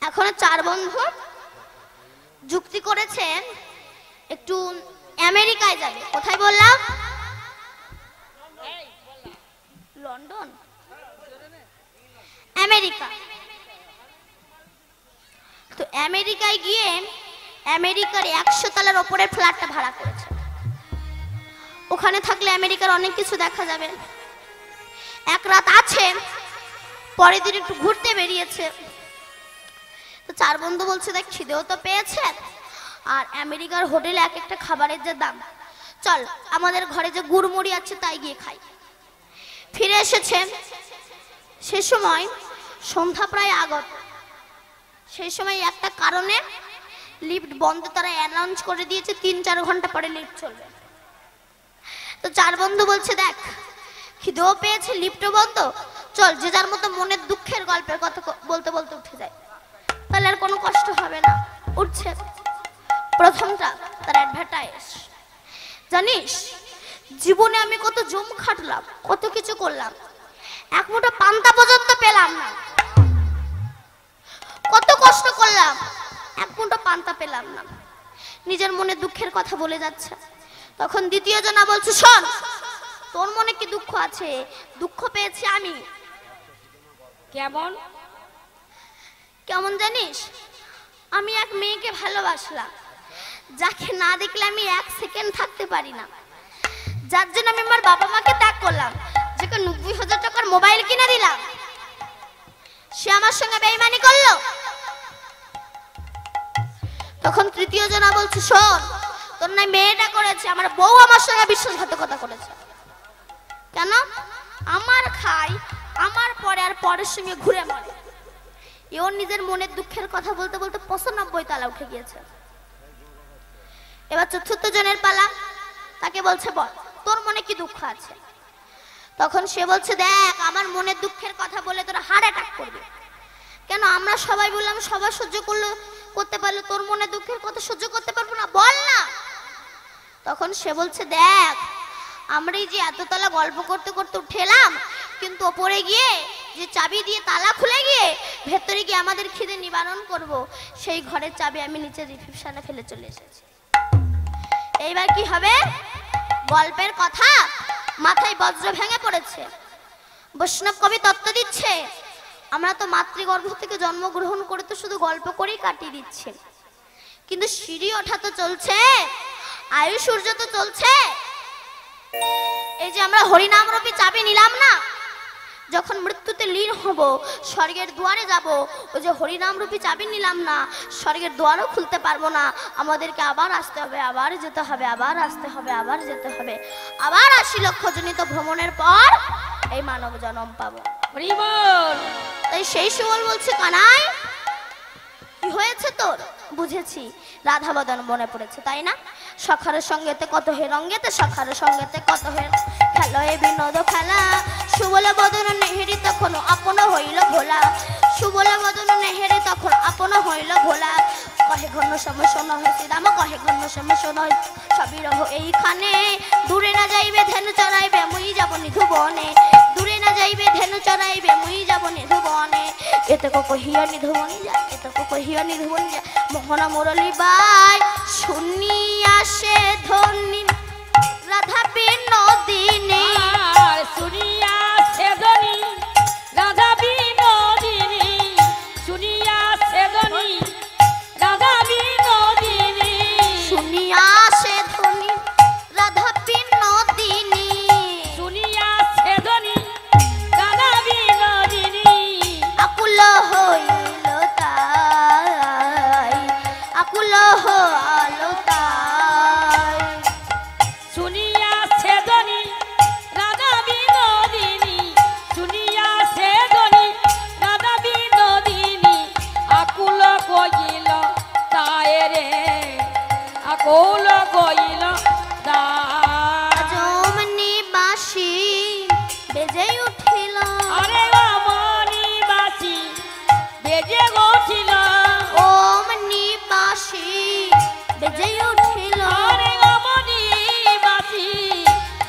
এখন চার বন্ধু যুক্তি করেছে একটু আমেরিকায় যাবে। কোথায় বললাম? London, America. তো আমেরিকায় গিয়ে আমেরিকার 100 তলার ওপরের ফ্ল্যাটটা ভাড়া করেছে। ওখানে থাকলে আমেরিকার অনেক কিছু দেখা যাবে। এক রাত আছে, পরের দিন একটু ঘুরতে বেরিয়েছে। তো চার বন্ধু বলছে দেখ খিদেও তো পেয়েছে, আর আমেরিকার হোটেলে এক একটা খাবারের যে দাম, চল আমাদের ঘরে যে গুড়মুড়ি আছে তাই গিয়ে খাই। ফিরে এসেছে, সে সময় সন্ধ্যা প্রায় আগত। সেই সময় একটা কারণে লিফট বন্ধ, তারা অ্যানাউন্স করে দিয়েছে 3-4 ঘন্টা পরে লিফট চলবে। তো চার বন্ধু বলছে দেখ খিদেও পেয়েছে, লিফটও বন্ধ, চল যে যার মতো মনের দুঃখের গল্পের কথা বলতে বলতে উঠে যায়, তাহলে আর কোনো কষ্ট হবে না। উঠছে, প্রথমটা তার অ্যাডভার্টাইজ। জানিস জীবনে আমি কত জম খাটলাম, কত কিছু করলাম, এক মুঠো পান্তা পর্যন্ত পেলাম না। কত কষ্ট করলাম, এক মুঠো পান্তা পেলাম না। নিজের মনে দুঃখের কথা বলে যাচ্ছে। তখন দ্বিতীয় জনা বলছে শোন, তোর মনে কি দুঃখ আছে? দুঃখ পেয়েছি আমি। কেমন কেমন জানিস? আমি এক মেয়েকে ভালোবাসলাম, যাকে না দেখলে আমি 1 সেকেন্ড থাকতে পারি না, যার জন্য আমি আমার বাবা মাকে ত্যাগ করলাম, যাকে 90,000 টাকার মোবাইল কিনে দিলাম, সে আমার সঙ্গে বেঈমানি করলো। তখন তৃতীয় জনা বলছে শোন, তোর না মেয়েটা করেছে, আমার বউ আমার সঙ্গে বিশ্বাসঘাতকতা করেছে। কেন? আমার খাই, আমার পরে আর পরের সঙ্গে ঘুরে মরে। এও নিজের মনের দুঃখের কথা বলতে বলতে 95 তলা উঠে গিয়েছে। এবার চতুর্থ জনের পালা, তাকে বলছে বল তোর মনে কি দুঃখ আছে? তখন সে বলছে দেখ আমার মনের দুঃখের কথা বলে তোরা হার্ট অ্যাটাক করবে। কেন? আমরা সবাই বললাম সবাই সহ্য করতে পারলে, তোর মনে দুঃখের কথা সহ্য করতে পারবো না, বল না। তখন সে বলছে দেখ আমরা এই যে এততলা গল্প করতে করতে উঠে এলাম, কিন্তু ওপরে গিয়ে যে চাবি দিয়ে তালা খুলে গিয়ে ভেতরে গিয়ে আমাদের খিদে নিবারণ করব, সেই ঘরের চাবি আমি নিচে রিসেপশনে ফেলে চলে এসেছি। এইবার কি হবে? গল্পের কথা মাথায় বজ্র ভেঙে পড়েছে। বৈষ্ণব কবি তত্ত্ব দিচ্ছে আমরা তো মাতৃগর্ভ থেকে জন্মগ্রহণ করে তো শুধু গল্প করেই কাটিয়ে দিচ্ছি, কিন্তু সিঁড়ি ওঠা তো চলছে, আয়ু সূর্য তো চলছে। এই যে আমরা হরিনাম রূপী চাবি নিলাম না, যখন মৃত্যুতে লীন হব, স্বর্গের দুয়ারে যাব, ওই যে হরিনাম রূপী চাবি নিলাম না, স্বর্গের দুয়ারও খুলতে পারবো না। আমাদেরকে আবার আসতে হবে, আবার যেতে হবে, আবার আসতে হবে, আবার যেতে হবে, আবার 80 লক্ষ জনিত ভ্রমণের পর এই মানব জন্ম পাবো। তাই সেই সুবল বলছে কানাই কি হয়েছে তোর? বুঝেছি, রাধা বদন মনে পড়েছে, তাই না? সখারের সঙ্গেতে কত হে রঙ্গেতে, সখারের সঙ্গেতে কত হে খেলো এ বিনোদ খেলা, সুবল বদন নেহেরি তখন আপন হইল ভোলা, সুবল বদন নেহেরি তখন আপন হইল ভোলা। কহে ঘন সমস্যা নহে শ্রীরাম, কহে ঘন সমস্যা নহে সবই রহ এইখানে, দূরে না যাইবে ধেনু চড়াইবে মুই যাব নিধু বনে, দূরে না যাইবে ধেনু চড়াইবে মুই যাব নিধু বনে। এতে কহিয়া নিধু বনে যায়, এতে কহিয়া নিধু বনে যায়, মোহন মুরলী বাই শুনিয়া সে ধনী রাধা বিনোদিনী, শুনিয়া সে ধনী রাধা বিনোদিনী, শুনিয়া সে ধনী রাধা বিনোদিনী, শুনিয়া সে ধনী রাধা বিনোদিনী, শুনিয়া সে ধনী রাধা বিনোদিনী। আকুল হইল তাই, আকুল হইল তাই, শুনিয়া সে ধনী রাধা বিনোদিনী, শুনিয়া সে ধনী রাধা বিনোদিনী। আকুল গইল তাই রে, আকুল গইল তাই। যমনি বাঁশি বেজে উঠিল, আরে অমনি বাসি বেজে উঠিল, ওমনি বাঁশি বেজে উঠিল, আরে অমনি বাসি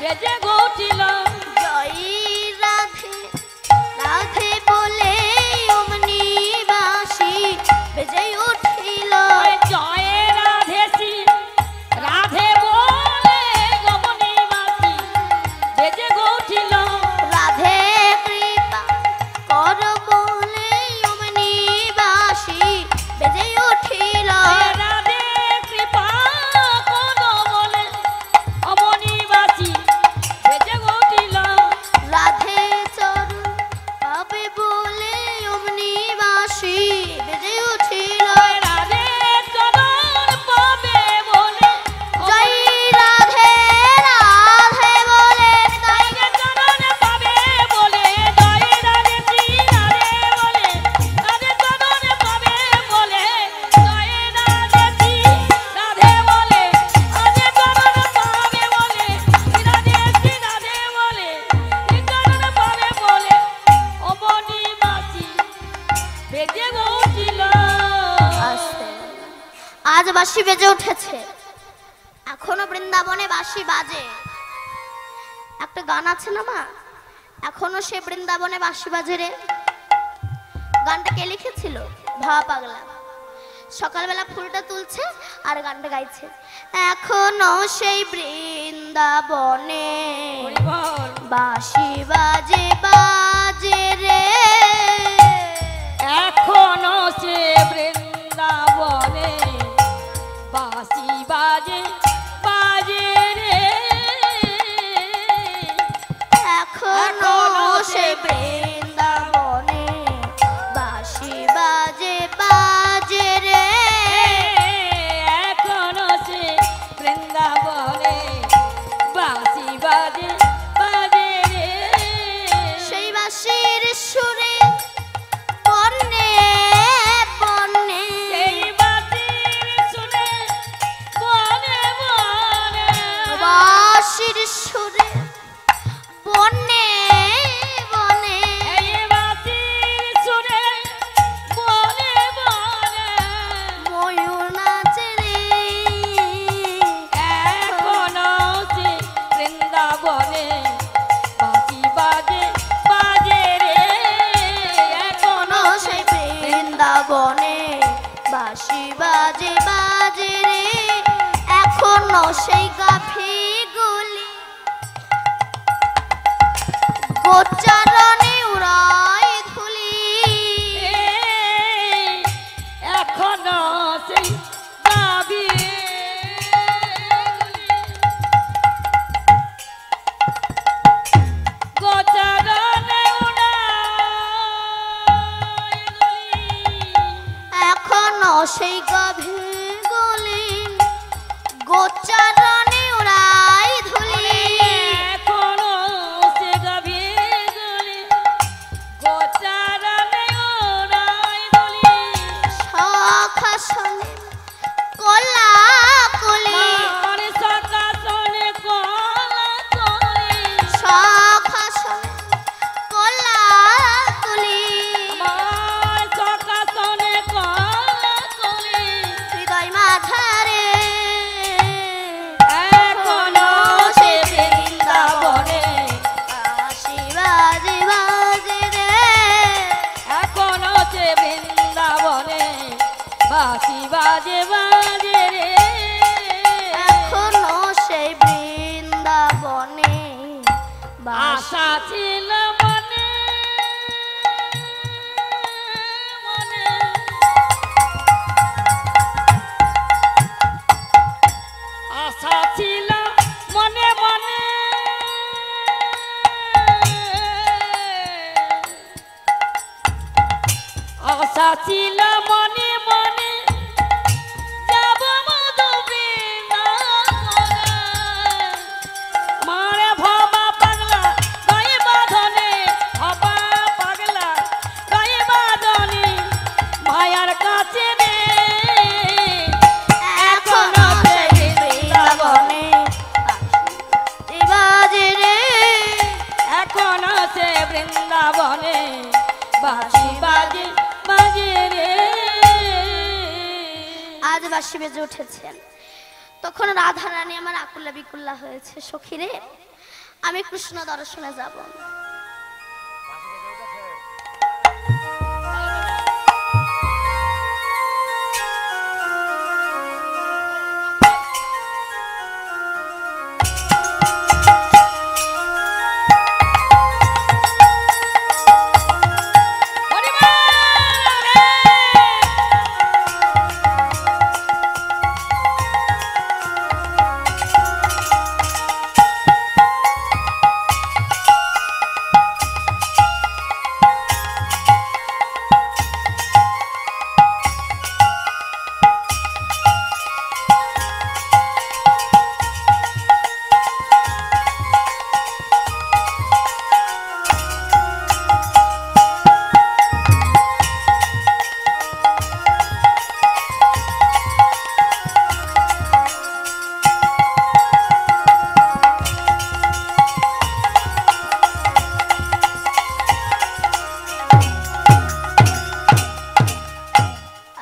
বেজে উঠিল। জয় রাধে রাধে বলে ওমনি বাঁশি আজ বাঁশি বেজে উঠেছে, এখনো বৃন্দাবনে বাঁশি বাজে। একটা গান আছে না মা, এখনো সে বৃন্দাবনে বাঁশি বাজে রে। গানটা কে লিখেছিল? ভাবা পাগলা। সকালবেলা ফুলটা তুলছে আর গানটা গাইছে, এখনো সেই বৃন্দাবনে বাঁশি বাজে বাজে রে। এখনো সে বৃন্দাবনে বাঁশি বাজে বাজে রে। এখনো সে বৃন্দাবনে বাঁশি বাজে বাজে রে। এখনো সে বৃন্দাবনে বাঁশি বাজে বাজে রে। সেই বাঁশির সুরে বনে বনে, এই বাঁশির সুরে বনে বনে, বাঁশির সুরে বনে বনে, এই বাঁশির সুরে বনে বনে, ময়ূর নাচে রে। এখনো সে বৃন্দাবনে বাঁশি বাজে বাজে রে। এখনো এখনো সে বৃন্দাবনে বাঁশি বাজে বাজে রে। এখনো সেই গাফি গুলি গোচারণে উড়াই ধুলি। এখনো সেই দাবি গোচারণে উড়াই গুলি। এখনো সেই গাভী গুলি গোচারণে উড়াই ধুলি। এখনো সে গভীর গুলি গোচারণে উড়াই গুলি। সখা শোনে কলা কলি, মার সকা শোনে কলা কলি, সখা শোনে কলা কলি। মার সকা শোনে কলা কলি। হৃদয় মাঝারে এখনো সে বৃন্দাবনে বাঁশি বাজে বাজে রে। এখনো সে বৃন্দাবনে বাঁশি বাজে বাজে রে। এখনো সেই বৃন্দাবনে বাঁশি আশা ছিল মনে মনে, আশা ছিল মনে মনে, আশা ছিল মনে মনে, যাব মধু বৃন্দাবনে। মারে ভবা পাগলা গায়ে বাঁধনে, ভবা পাগলা গায়ে বাঁধনে, মায়ার কাছে রে। এখনো সেই বৃন্দাবনে বাঁশি বাজে রে। এখনো সে বৃন্দাবনে বাঁশি বাজে বাজে রে। আজ বাঁশি বেজে উঠেছেন, তখন রাধা রানী আমার আকুল্লা বিকুল্লা হয়েছে, সখী রে আমি কৃষ্ণ দর্শনে যাব।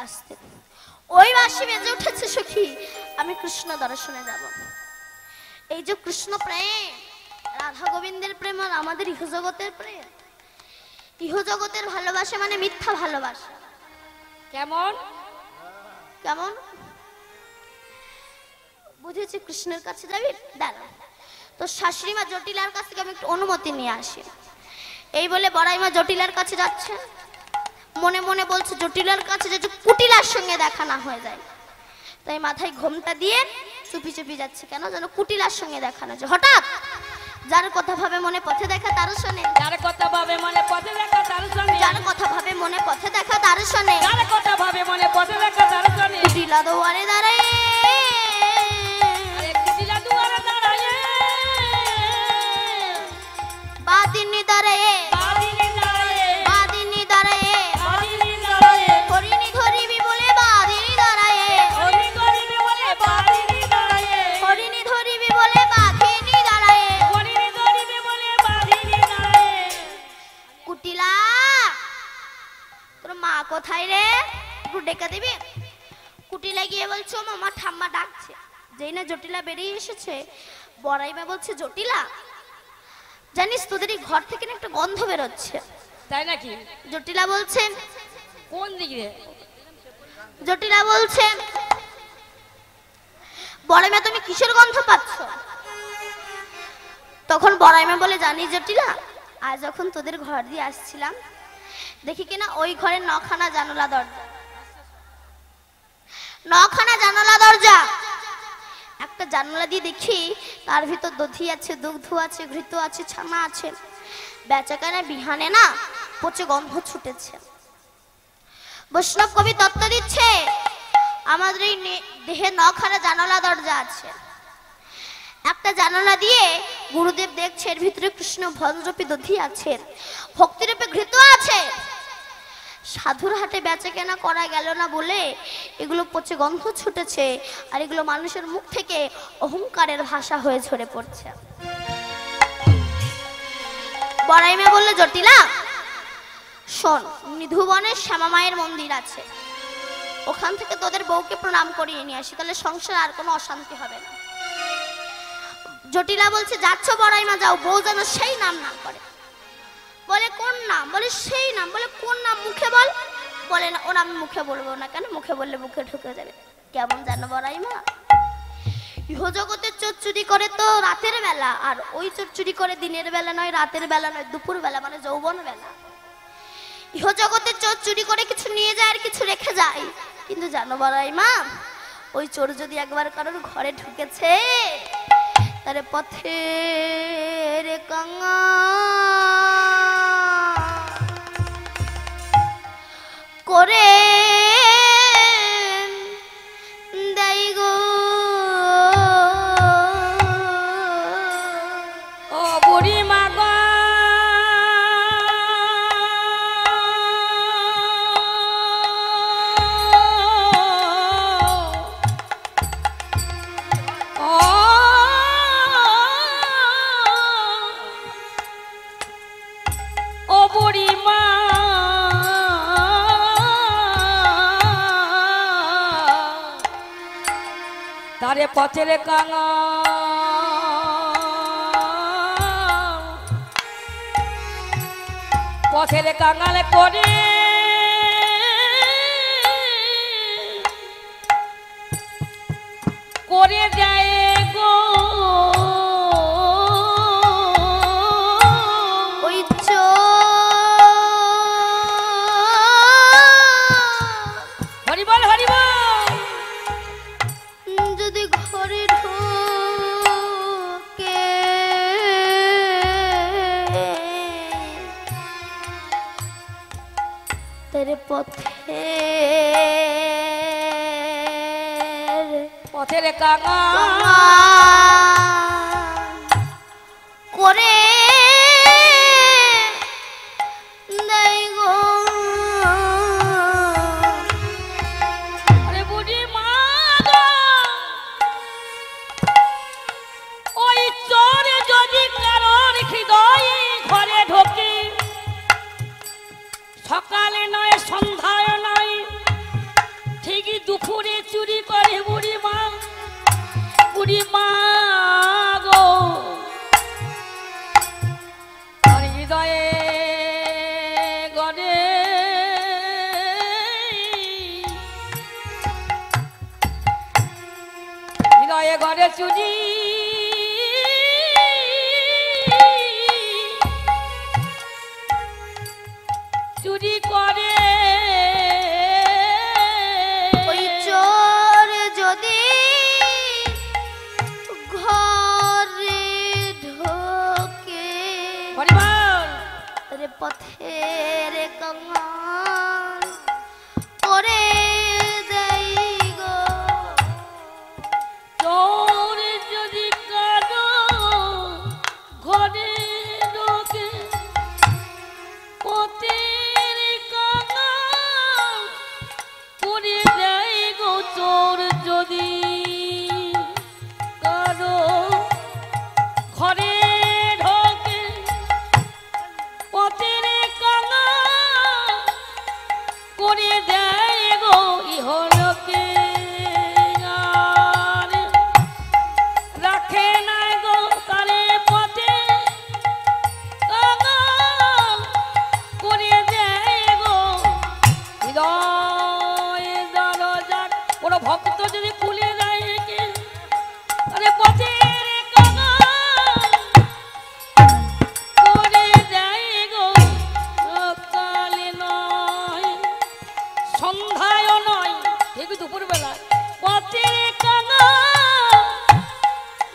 আসতে ওই বাঁশি বেজে উঠেছে সখী, আমি কৃষ্ণ দর্শনে যাব। এই যে কৃষ্ণ প্রেম, রাধা গোবিন্দের প্রেম আর আমাদের ইহজগতের প্রেম, ইহজগতের ভালোবাসা মানে মিথ্যা ভালোবাসা। কেমন কেমন বুঝেছি? কৃষ্ণের কাছে যাবি, দাঁড়া তো শাশুড়ি মা জটিলার কাছ থেকে আমি একটু অনুমতি নিয়ে আসি। এই বলে বড়াই মা জটিলার কাছে যাচ্ছে, মনে মনে বলছে জটিলার কাছে যে কুটিলার সঙ্গে দেখা না হয়ে যায়, তাই মাথায় ঘোমটা দিয়ে চুপি চুপি যাচ্ছে। কেন যেন কুটিলার সঙ্গে দেখা না যায়। হঠাৎ যার কথা ভাবে মনে পথে দেখা তার শোনে, যার কথা ভাবে মনে পথে দেখা তার শোনে, যার কথা ভাবে মনে পথে দেখা তার শোনে, যার কথা ভাবে মনে পথে দেখা তার শোনে। কুটিলা দুয়ারে দাঁড়ায়, আরে কুটিলা দুয়ারে দাঁড়ায়, বাদিনী দাঁড়ায়, বাদিনী দাঁড়ায়, বাদিনী দাঁড়ায়, বাদিনী দাঁড়ায়, হরিণী ধরিবি বলে বাদিনী দাঁড়ায়, হরি ধরিবি বলে বাদিনী দাঁড়ায়, হরিণী ধরিবি বলে বাদিনী দাঁড়ায়। হরি ধরিবি বলে বাদিনী দাঁড়ায়। কুটিলা তোর মা কোথায় রে, একটু ডেকে দিবি? কুটিলা গিয়ে বলছে ও মামা ঠাম্মা ডাকছে। যেই না জটিলা বেরিয়ে এসেছে, বড়াইমা বলছে জটিলা জানিস তোদের এই ঘর থেকে না একটা গন্ধ বেরোচ্ছে। তাই নাকি? জটিলা বলছে কোন দিকে? জটিলা বলছে বড়াইমা তুমি কিসের গন্ধ পাচ্ছ? তখন বড়াইমা বলে জানিস জটিলা, আজ যখন তোদের ঘর দিয়ে আসছিলাম দেখি কিনা ওই ঘরের নখানা জানালা দরজা, নখানা জানালা দরজা, একটা জানালা দিয়ে দেখি তার ভিতর দধি আছে, দুগ্ধ আছে, ঘৃত আছে, ছানা আছে, বেচাকেনা বিহানে না পচে গন্ধ ছুটেছে। বৈষ্ণব কবি তত্ত্ব দিচ্ছে আমাদের এই দেহে নখানা জানালা দরজা আছে। একটা জানালা দিয়ে গুরুদেব দেখছে এর ভিতরে কৃষ্ণ ভজরূপী দধি আছে, ভক্তিরূপে ঘৃত আছে। সাধুর হাটে বেচা কেনা করা গেল না বলে এগুলো পচে গন্ধ ছুটেছে, আর এগুলো মানুষের মুখ থেকে অহংকারের ভাষা হয়ে ঝরে পড়ছে। বড়াইমা বললে জটিলা শোন, নিধুবনে শ্যামা মায়ের মন্দির আছে, ওখান থেকে তোদের বউকে প্রণাম করিয়ে নিয়ে আসি, তাহলে সংসারে আর কোনো অশান্তি হবে না। জটিলা বলছে যাচ্ছ বড়াইমা যাও, বউ যেন সেই নাম না করে। বলে কোন নাম? বলে সেই নাম। বলে কোন নাম? মুখে বল। বলে না ও নাম মুখে বলবো না। কেন? মুখে বললে মুখে ঢুকে যাবে। কেমন জানো বড়াইমা, ইহজগতের চোর চুরি করে তো রাতের বেলা, আর ওই চোর চুরি করে দিনের বেলা নয়, রাতের বেলা নয়, দুপুর বেলা, মানে যৌবন বেলা। ইহজগতের চোর চুরি করে কিছু নিয়ে যায় আর কিছু রেখে যায়, কিন্তু জানো বড়াইমা, ওই চোর যদি একবার কারোর ঘরে ঢুকেছে তারে পথের কাঙা করে দেয় গো। ও বুড়ি মা গো, ও বুড়ি মা, তারে পথের কাঙা পথের কাঙাল করে করে যায় গো। ওই চোর হরি বল, হরি বল। যদি ঘরে ঢোকে তেরে পথের কাঙা করে দেয় গো। আরে বুড়ি মা গো, ওই চোরে যদি কারোর হৃদয়ে ঘরে ঢোকে, সকালে নয় সন্ধ্যায় নয়, চুরি করে বুড়ি মা গো আর হৃদয়ে গড়ে হৃদয়ে গড়ে চুরি চুরি করে ওই চোর যদি ঘরে ঢোকে পরিবার রে পথের কাঙাল করে দেই গো চোর যদি কারো ঘরে ঢোকে পথের কাঙাল করে দেয় গো চোর যদি কারো ঘরে ঢোকে পথের কাঙাল করে দেয় গো ইহলোকে আর রাখে না গো তারে পথে কাঙাল করে দেয় গো হৃদয় দরজা কোনো ভক্ত যদি খুলে দেয় কে আরে পথের কাঙাল করে দেয় গো সকালে নয় সন্ধ্যায় নয় ঠিক দুপুরবেলা পথের কাঙাল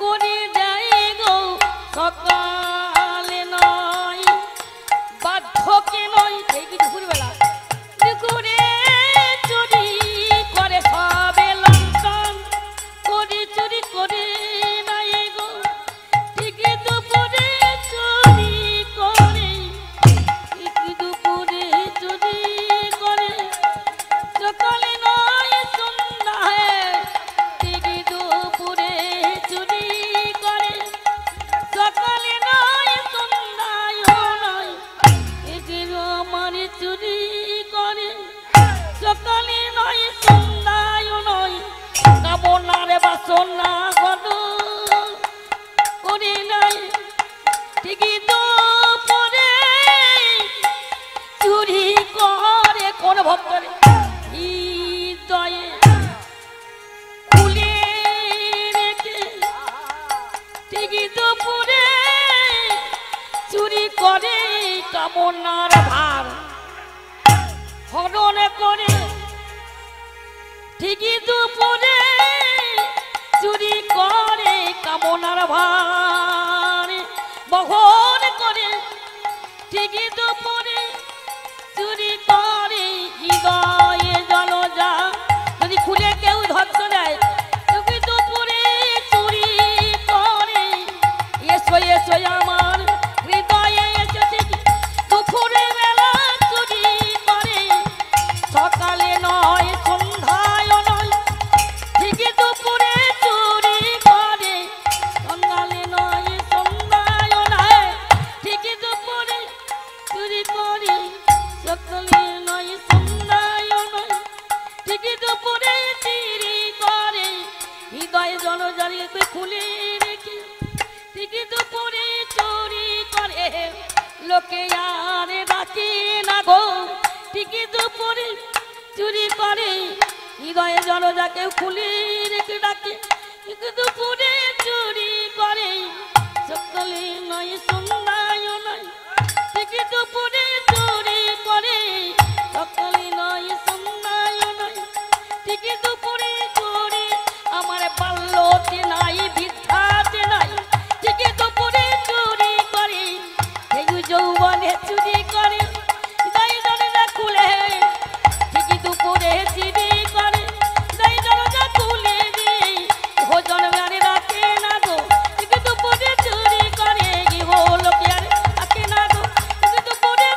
করে দেয় গো সকালে নয় বাধ্যকে নয় ঠিক দুপুরবেলা দুপুরে চুরি করে সবে লন্ডন করে চুরি করে নাই গো ঠিক দুপুরে চুরি করে ঠিক দুপুরে চুরি করে সকালে নয় সন্ধ্যায় ঠিক দুপুরে চুরি করে সকালে নয় সন্ধ্যায় নয় এগুলো আমার চুরি করে সকালে নয় সন্ধ্যায় নয় কামনার বাসনা গদ করে নাই ঠিকই দুপুরে চুরি করে কোন ভক্তরে হৃদয়ে খুলে রেখে ঠিকই দুপুরে চুরি করে কামনার ভার হরণ করে ঠিকই দুপুরে চুরি করে কামনার ভার বহন করে ঠিকই দুপুরে চুরি করে হৃদয়ে জলজা যদি খুলে কেউ ধরত দেয় ঠিকই দুপুরে চুরি করে এসো এসো আমার হৃদয়ে এসো ঠিকই দুপুরে বেলা চুরি করে সকালে নয় সন্ধ্যায় নয় ঠিকই দুপুরে চুরি করে সকালে নয় সন্ধ্যায় নয় ঠিকই দুপুরে চুরি করে সকালে নয় সন্ধ্যায় নয় ঠিকই দুপুরে চুরি করে হৃদয় জলজারিকে খুলে রেখে ঠিকই দুপুরে চুরি করে লোকে আর ডাকে না গো ঠিকই দুপুরে চুরি করে হৃদয়ে জলজাকে খুলে রেখে ডাকে ঠিকই দুপুরে চুরি করে সকালে নয় সন্ধ্যায় নয় ঠিকই দুপুরে চুরি করে সকালে নয় সন্ধ্যায় নয় ঠিকই দুপুরে চুরি আমার বাল্যতে নাই বৃদ্ধাতে নাই ঠিকই দুপুরে চুরি করে এই যৌবনে চুরি করে হৃদয় দরজা খুলে ঠিকই দুপুরে চুরি করে হৃদয় দরজা খুলে দিয়ে ভোজন আরে রাখে না গো ঠিকই দুপুরে চুরি করে গৃহ লোকে আর রাখে না গো ঠিকই দুপুরে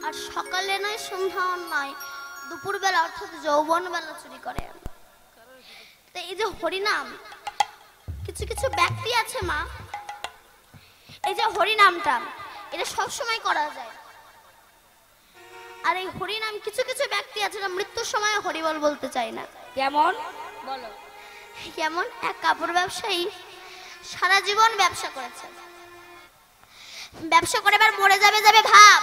আর সকালে নয়, সন্ধ্যা নয়, দুপুরবেলা অর্থাৎ যৌবন বেলা চুরি করে। তো এই যে হরিনাম, কিছু কিছু ব্যক্তি আছে মা, এই যে হরিনামটা এটা সব সময় করা যায়। আর এই হরিনাম কিছু কিছু ব্যক্তি আছে না, মৃত্যুর সময় হরিবল বলতে চায় না। কেমন বলো? কেমন? এক কাপড় ব্যবসায়ী সারা জীবন ব্যবসা করেছে, ব্যবসা করে এবার মরে যাবে যাবে ভাব,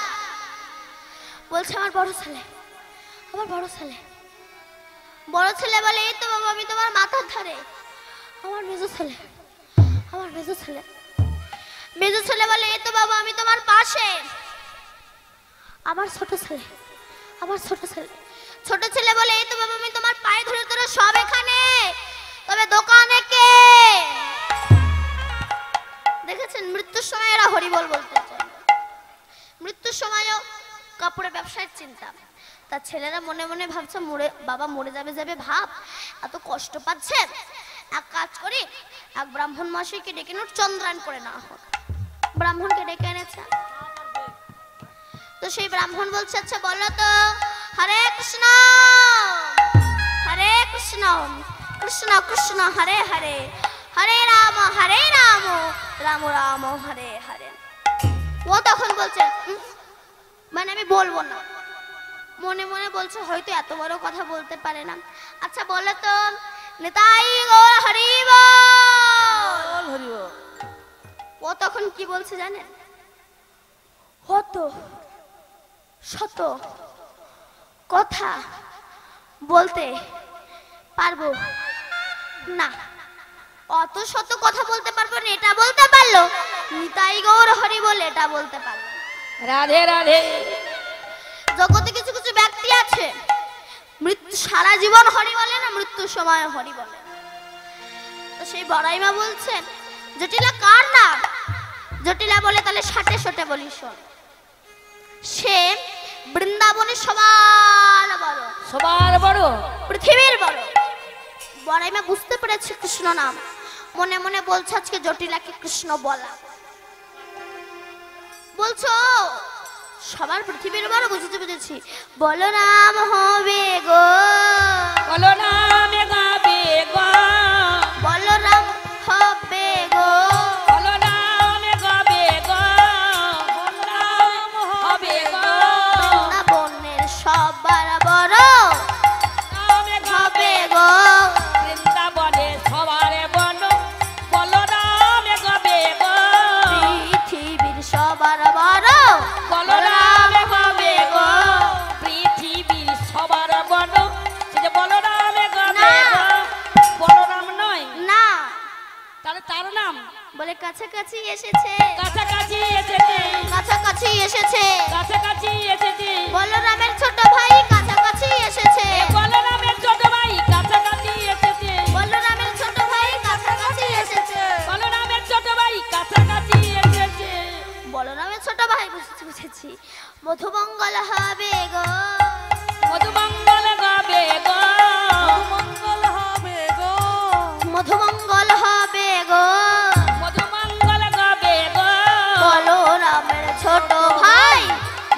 বলছে আমার বড় ছেলে, আমার বড় ছেলে। বড় ছেলে বলে এই তো বাবা আমি তোমার মাথার ধারে। আমার মেজো ছেলে, আমার মেজো ছেলে। মেজো ছেলে বলে এই তো বাবা আমি তোমার পাশে। আমার ছোট ছেলে, আমার ছোট ছেলে। ছোট ছেলে বলে এই তো বাবা আমি তোমার পায়ে ধরে, তোরা সব এখানে, তবে দোকানে কে? দেখেছেন মৃত্যুর সময় এরা হরিবল বলতে চায়। মৃত্যুর সময়ও কাপড়ের ব্যবসায়ের চিন্তা। তার ছেলেরা মনে মনে ভাবছে মরে বাবা মরে যাবে যাবে ভাব, এত কষ্ট পাচ্ছে, এক কাজ করি এক ব্রাহ্মণ মশাইকে ডেকে নোট চন্দ্রায়ণ করে না হোক। ব্রাহ্মণকে ডেকে এনেছে। তো সেই ব্রাহ্মণ বলছে আচ্ছা বলো তো, হরে কৃষ্ণ হরে কৃষ্ণ কৃষ্ণ কৃষ্ণ হরে হরে, হরে রাম রাম রাম হরে হরে। ও তখন বলছে মানে আমি বলবো না, মনে মনে বলছে হয়তো এত বড় কথা বলতে পারে না। আচ্ছা বলো তো, নিতাই গৌর হরি বল। ও তখন কি বলছে জানেন? হত শত কথা বলতে পারবো না। অত শত কথা বলতে পারবো না এটা বলতে পারলো, নিতাই গৌর হরি বল এটা বলতে পারলো। রাধে রাধে। জগতে কিছু কিছু ব্যক্তি আছে মৃত্যু সারা জীবন হরি বলে না, মৃত্যুর সময় হরি বলে। তো সেই বড়াইমা বলছেন জটিলা কার নাম? জটিলা বলে তাহলে ষাটে শোটে বলি শোন। সে বৃন্দাবনের সবার বড়, সবার বড়, পৃথিবীর বড়। বড়াইমা বুঝতে পেরেছে কৃষ্ণ নাম, মনে মনে বলছে আজকে জটিলাকে কৃষ্ণ বলা। বলছো সবার পৃথিবীর বড়? বুঝেছি বুঝেছি, বলো নাম হবে গো, বলো নামে গাবে গো, বলো নাম হবে গো, বলো নামে গাবে গো, বলো নাম হবে গো। বৃন্দাবনের সবার বড় নামে হবে গো, বৃন্দাবনে সবার বড়, বলো নামে গাবে গো। পৃথিবীর সবার বড় বলো নামে গাবে গো, পৃথিবীর সবার বড়, সেটা বলো নামে গাবে গো। বড় নাম নয় না, তাহলে তার নাম বলে কাছাকাছি এসেছে, কাছাকাছি এসেছে, কাছাকাছি এসেছে, কাছাকাছি এসেছে। বলরামের ছোট ভাই কাছাকাছি এসেছে, বলরামের ছোট ভাই কাছাকাছি এসেছে, বলরামের ছোট ভাই কাছাকাছি এসেছে, বলরামের ছোট ভাই কাছাকাছি এসেছে। বলরামের ছোট ভাই বুঝেছি বুঝেছি, মধুমঙ্গল হবে গো, মধুমঙ্গল গাবে গো, মধুমঙ্গল হবে গো, মধুমঙ্গল হবে গো, মধুমঙ্গল গাবে গো। বলরামের ছোট ভাই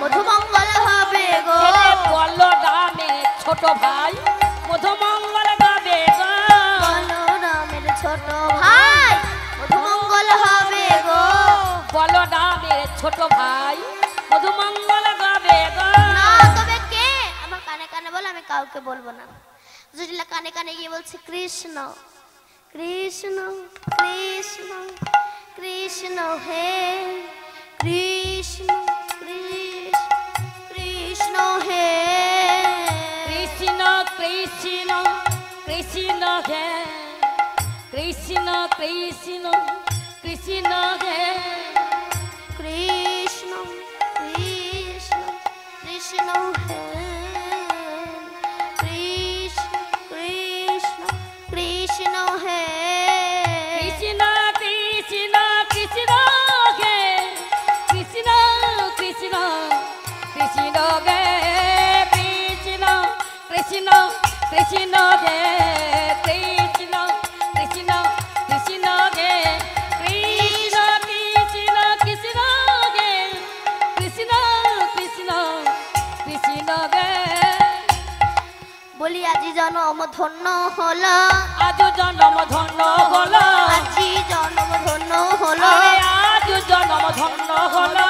মধুমঙ্গল হবে গো, বলরামের ছোট ভাই মধুমঙ্গল গাবে গো, বলরামের ছোট ভাই মধুমঙ্গল হবে গো। বলরামের ছোট ভাই মধুমঙ্গল গাবে গো। না তবে কে? আমার কানে কানে বলে, আমি কাউকে বলবো না। জটিলা কানে কানে গিয়ে বলছে কৃষ্ণ কৃষ্ণ কৃষ্ণ কৃষ্ণ হে কৃষ্ণ কৃষ্ণ কৃষ্ণ হে কৃষ্ণ কৃষ্ণ কৃষ্ণ হে, কৃষ্ণ কৃষ্ণ কৃষ্ণ হে, কৃষ্ণ কৃষ্ণ কৃষ্ণ হে কৃষ্ণ কৃষ্ণ কৃষ্ণ হে কৃষ্ণ কৃষ্ণ কৃষ্ণ হে, কৃষ্ণ কৃষ্ণ কৃষ্ণ হে, কৃষ্ণ কৃষ্ণ কৃষ্ণ হে, কৃষ্ণ কৃষ্ণ কৃষ্ণ হে, কৃষ্ণ কৃষ্ণ কৃষ্ণ হে, কৃষ্ণ কৃষ্ণ বলি আজি জনম ধন্য হলো, আজ জন্ম ধন্য হলো, আজি জনম ধন্য হলো, আরে আজ জন্ম ধন্য হলো,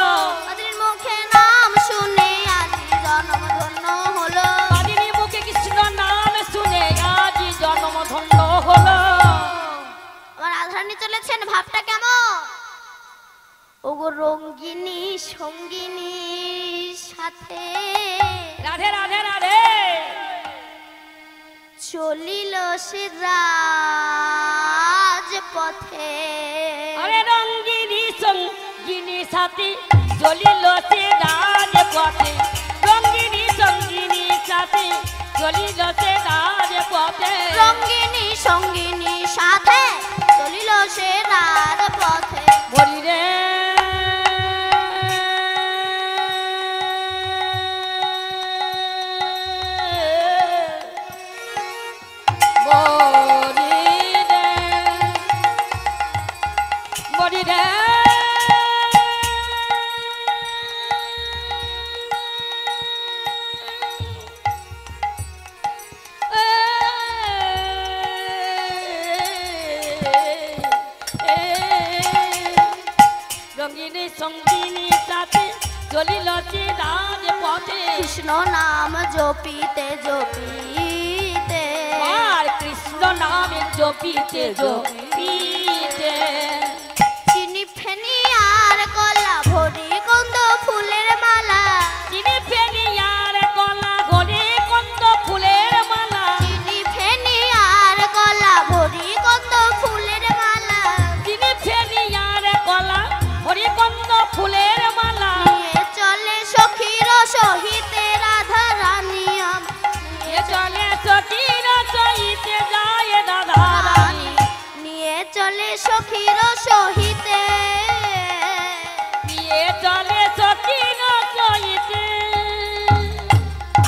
তাদের মুখে নাম শুনে আজি জনম ধন্য হলো। কাদিনী মুখে কৃষ্ণ নাম শুনে আজ জন্ম ধন্য হলো। আমার রাধারানী চলেছেন, ভাবটা কেমন? ওগো রঙ্গিনী সঙ্গিনীর সাথে রাধে রাধে রাধে চলিল সে রাজপথে। আরে রঙ্গিনী সঙ্গিনী সাথী চলিল সে রাজপথে, রঙ্গিনী সঙ্গিনী সাথী চলিল সে রাজপথে, রঙ্গিনী সঙ্গিনী সাথে চলিল সে রাজপথে। বলি রে বলি রে রঙ্গিনী সঙ্গিনী সাথে চলিল সে রাজপথে, কৃষ্ণ নাম জপিতে জপিতে আর কৃষ্ণ নামে জপিতে জপিতে, চিনি ফেনি আর কলা ভরি কন্দ ফুলের মালা, চিনি ফেনি আর কলা ঘরে কন্দ ফুলের মালা, চিনি ফেনি আর কলা ভরি কন্দ ফুলের মালা, চিনি ফেনি আর কলা ঘরে কন্দ ফুলের মালা, নিয়ে চলে সখীর সহিতে রাধা রানী এ চলে সতীর সহিতে যায় রাধা রানী, নিয়ে চলে সখীর সহিতে, এ চলে সতীর সহিতে।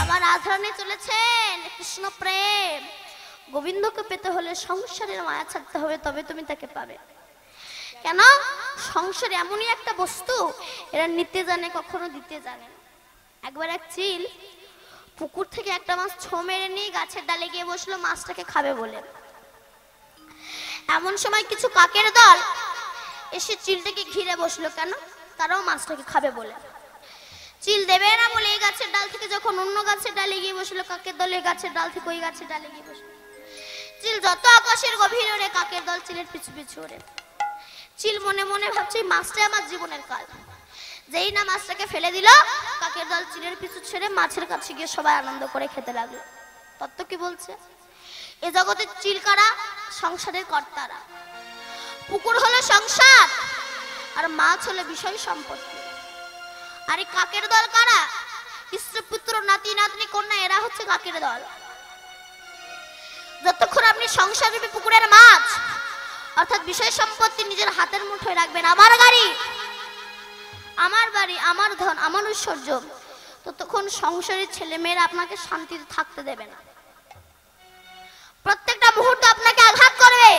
আমার রাধারানী চলেছেন কৃষ্ণ প্রেম। গোবিন্দকে পেতে হলে সংসারের মায়া ছাড়তে হবে, তবে তুমি তাকে পাবে। কেন? সংসার এমনই একটা বস্তু, এরা নিতে জানে, কখনো দিতে জানে না। একবার এক চিল পুকুর থেকে একটা মাছ ছো মেরে নিয়ে গাছের ডালে গিয়ে বসলো মাছটাকে খাবে বলে। এমন সময় কিছু কাকের দল এসে চিলটাকে ঘিরে বসলো। কেন? তারাও মাছটাকে খাবে বলে। চিল দেবে না বলে এই গাছের ডাল থেকে যখন অন্য গাছের ডালে গিয়ে বসলো, কাকের দল এই গাছের ডাল থেকে ওই গাছের ডালে গিয়ে বসলো। চিল যত আকাশের গভীর ওরে, কাকের দল চিলের পিছু পিছু ওরে। চিল মনে মনে ভাবছে মাছটাই আমার জীবনের কাল। যেই না মাছটাকে ফেলে দিল, কাকের দল চিলের পিছু ছেড়ে মাছের কাছে গিয়ে সবাই আনন্দ করে খেতে লাগলো। তত্ত্ব কি বলছে? এ জগতে চিল কারা? সংসারের কর্তারা। পুকুর হলো সংসার, আর মাছ হলো বিষয় সম্পত্তি। আর এই কাকের দল কারা? স্ত্রী পুত্র নাতি নাতনি কন্যা, এরা হচ্ছে কাকের দল। যতক্ষণ আপনি সংসাররূপী পুকুরের মাছ অর্থাৎ বিষয় সম্পত্তি নিজের হাতের মুঠোয় রাখবেন, আমার গাড়ি, আমার বাড়ি, আমার ধন, আমার ঐশ্বর্য, ততক্ষণ সংসারের ছেলে মেয়েরা আপনাকে শান্তিতে থাকতে দেবে না। প্রত্যেকটা মুহূর্তে আপনাকে আঘাত করবে।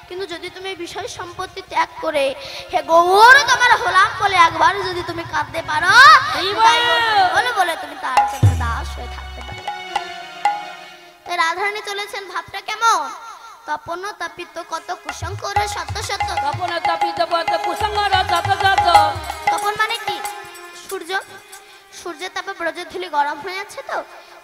কিন্তু যদি তুমি বিষয় সম্পত্তি ত্যাগ করে হে গৌর তোমার হলাম বলে একবার যদি তুমি কাঁদতে পারো, বলে বলে তুমি তার জন্য দাস হয়ে থাকতে পারবে। তাই রাধারানী চলেছেন, ভাবটা কেমন? তপন তাপিত কত কুসংকর শত শত। তপন তাপিত কত কুসংকর শত শত। তপন মানে কি? সূর্য। সূর্যের তাপে ব্রজের ধুলি গরম হয়ে যাচ্ছে, তো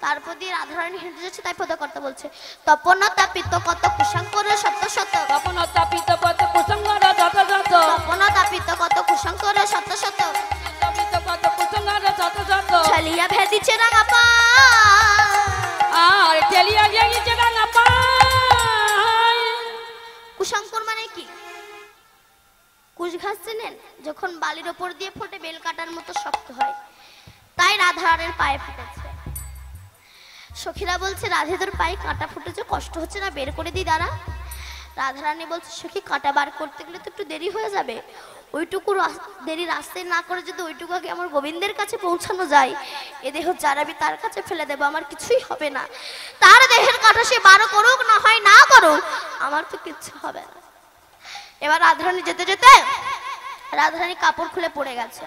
তারপর দিয়ে রাধারানী হেঁটে যাচ্ছে, তাই পদকর্তা বলছে তপন তাপিত কত কুসংকর শত শত। তপন তাপিত কত কুসংকর শত শত। তপন তাপিত কত কুসংকর শত শত। তাপিত কত কুসংকর শত শত। ছালিয়া ভেদিছে রাঙা পা, আর ঠেলিয়া গিয়েছে রাঙা পা। কুসংকর মানে কি? কুশ ঘাস চেনেন? যখন বালির ওপর দিয়ে ফোটে বেল কাটার মতো শক্ত হয়, তাই রাধারানীর পায়ে ফুটেছে। সখীরা বলছে, রাধে তোর পায়ে কাঁটা ফুটেছে, কষ্ট হচ্ছে না? বের করে দিই দাঁড়া। রাধারানী বলছে, সখী কাঁটা বার করতে গেলে তো একটু দেরি হয়ে যাবে। ওইটুকু দেরি রাস্তায় না করে যদি ওইটুকু আগে আমার গোবিন্দের কাছে পৌঁছানো যায়, এ দেহ যারাবি তার কাছে ফেলে দেবো, আমার কিছুই হবে না। তার দেহের কাঁটা সে বার করুক না হয় না করুক, আমার তো কিচ্ছু হবে না। এবার রাধারানী যেতে যেতে রাধারানী কাপড় খুলে পড়ে গেছে।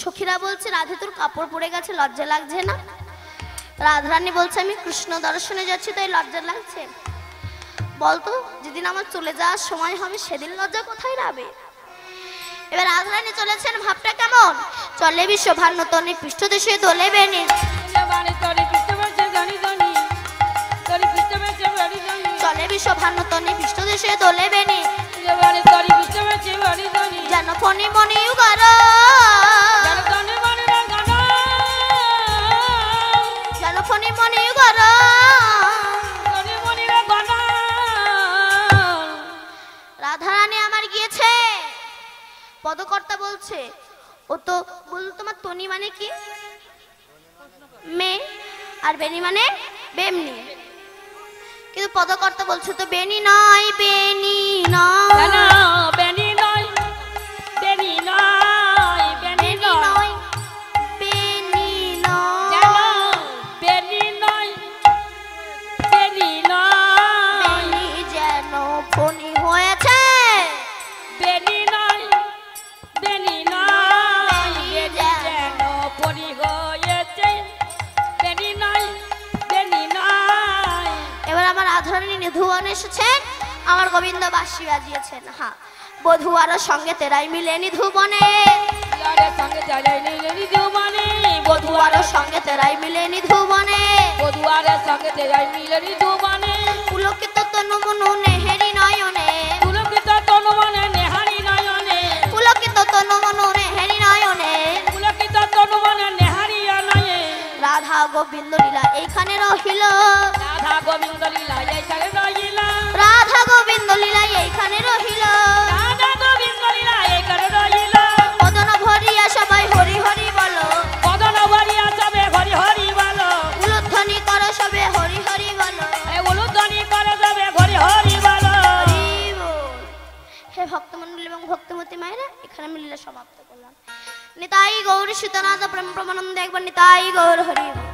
সখীরা বলছে, রাধে তোর কাপড় পড়ে গেছে, লজ্জা লাগছে না? রাধারানী বলছে আমি কৃষ্ণ দর্শনে যাচ্ছি তাই লজ্জা লাগছে। বলতো যেদিন আমার চলে যাওয়ার সময় হবে সেদিন লজ্জা কোথায় রাবে। এবার রাধারানী চলেছেন, ভাবটা কেমন, চলে বিশ্বভানুতনে পৃষ্ঠদেশে দোলে বেনি, চলে বিশ্বভানুতনে পৃষ্ঠদেশে দোলে বেনি, যেন ফণি মণি উগার, যেন ফণি মণি উগার। রাধারানী আমার গিয়েছে, পদকর্তা বলছে ও তো বল তোমার তনি মানে কি, মেয়ে, আর বেনি মানে বেমনি, কিন্তু পদকর্তা বলছে তো বেনি নয়, বেনি নয়, বেনি নয়, বেনি নয়, বেনি নয়, বেনি নয়, বেনি নয়, বেনি নয়, বেনি যেন ফণি হয়েছে, বেনি নয়, বেনি নয়, বেনি যেন পরি হয়েছে, বেনি নয়, বেনি নয়। এবার আমার রাধারানী নিধুবন এসেছেন, আমার গোবিন্দ বাঁশি বাজিয়েছেন। হ্যাঁ, বধুয়ার সঙ্গে তেরাই মিলে নিধুবনে, সঙ্গে যাই নিধুবনে, বধুয়ার সঙ্গে তেরাই মিলে নিধুবনে, বধুয়ারের সঙ্গে যাই মিলে নিধুবনে, পুলকিত তনু মনু নেহেরি নয়নে, পুলকিত তনুমনে নেহারি নয়নে, পুলকিত তনু মনু নেহেরি নয়নে, পুলকিত তনুমনে নেহারি নয়নে। রাধা গোবিন্দ লীলা এইখানে রহিল, রাধা গোবিন্দ লীলা এইখানে রহিল, রাধা গোবিন্দ লীলা এইখানে রহিল, রাধা গোবিন্দ লীলা এইখানে রহিল। মদন ভরিয়া সবাই হরি হরি বলো, মদন ভরিয়া সবে হরি হরি বলো, উলুধ্বনি করো সবে হরি হরি বলো, উলুধ্বনি করে সবে হরি হরি বলো। হরি বল। হে ভক্তমণ্ডলী এবং ভক্তমতী মায়েরা, এখানে আমি লীলা সমাপ্ত করলাম। নিতাই গৌর সীতানাথ প্রেম প্রমানন্দে, একবার নিতাই গৌর হরি বল।